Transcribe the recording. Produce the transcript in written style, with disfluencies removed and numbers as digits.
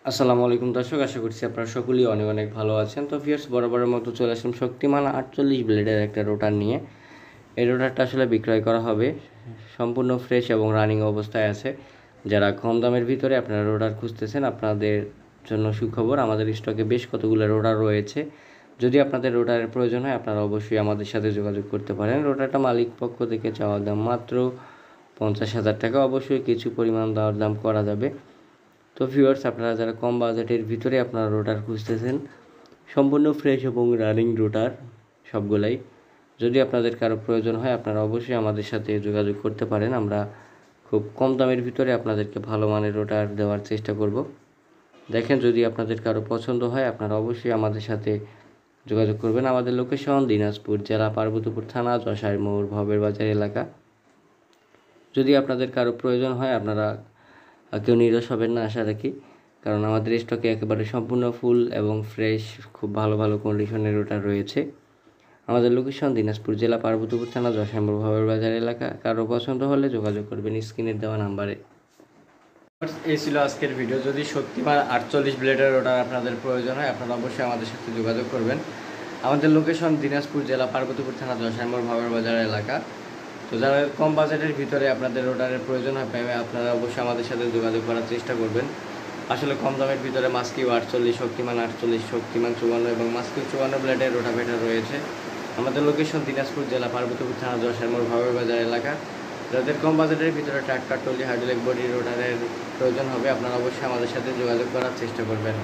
আসসালামু আলাইকুম দর্শক, আশা করছি আপনারা সকলেই অনেক অনেক ভালো আছেন। তো ভিউয়ার্স, বরাবরের মতো চলে আসলাম শক্তিমান 48 ব্লেডের একটা রোটার নিয়ে। এই রোটারটা আসলে বিক্রয় করা হবে, সম্পূর্ণ ফ্রেশ এবং রানিং অবস্থায় আছে। যারা কম দামের ভিতরে আপনারা রোটার খুঁজতেছেন, আপনাদের জন্য সুখবর, আমাদের স্টকে বেশ কতগুলো রোটার রয়েছে। যদি আপনাদের রোটারের প্রয়োজন হয় আপনারা অবশ্যই আমাদের সাথে যোগাযোগ করতে পারেন। রোটারটা মালিক পক্ষ থেকে চাওয়া দাম মাত্র 50,000 টাকা, অবশ্যই কিছু পরিমাণ দেওয়ার দাম করা যাবে। তো ভিউয়ার্স, আপনারা যারা কম বাজেটের ভিতরে আপনারা রোটার খুঁজতেছেন, সম্পূর্ণ ফ্রেশ এবং রানিং রোটার সবগুলাই, যদি আপনাদের কারো প্রয়োজন হয় আপনারা অবশ্যই আমাদের সাথে যোগাযোগ করতে পারেন। আমরা খুব কম দামের ভিতরে আপনাদেরকে ভালো মানের রোটার দেওয়ার চেষ্টা করব। দেখেন, যদি আপনাদের কারো পছন্দ হয় আপনারা অবশ্যই আমাদের সাথে যোগাযোগ করবেন। আমাদের লোকেশন দিনাজপুর জেলা, পার্বতীপুর থানা, যশার মোড়, ভবের বাজার এলাকা। যদি আপনাদের কারো প্রয়োজন হয় আপনারা কেউ নিরাশ হবেন না আশা রাখি, কারণ আমাদের স্টকে একেবারে সম্পূর্ণ ফুল এবং ফ্রেশ, খুব ভালো ভালো কন্ডিশনের রোটার রয়েছে। আমাদের লোকেশন দিনাজপুর জেলা, পার্বতীপুর থানা, যশোর ভবের বাজার এলাকা। কারো পছন্দ হলে যোগাযোগ করবেন স্ক্রিনের দেওয়া নাম্বারে। এই ছিল আজকের ভিডিও। যদি শক্তিমান 48 ব্লেডের রোটার আপনাদের প্রয়োজন হয় আপনারা অবশ্যই আমাদের সাথে যোগাযোগ করবেন। আমাদের লোকেশন দিনাজপুর জেলা, পার্বতীপুর থানা, যশোর ভবের বাজার এলাকা। তো যারা কম বাজেটের ভিতরে আপনাদের রোটারের প্রয়োজন হয় আপনারা অবশ্যই আমাদের সাথে যোগাযোগ করার চেষ্টা করবেন। আসলে কম দামের ভিতরে মাস্কিউ 48, শক্তিমান 48, শক্তিমান 54 এবং মাস্কিউ 54 ব্লেডের রোটাভেটার রয়েছে। আমাদের লোকেশন দিনাজপুর জেলা, পার্বতীপুর থানা, যশোর ভবের বাজার এলাকা। যাদের কম বাজেটের ভিতরে ট্রাক্টর, ট্রলি, হাইড্রোলিক বডি রোটারের প্রয়োজন হবে আপনারা অবশ্যই আমাদের সাথে যোগাযোগ করার চেষ্টা করবেন।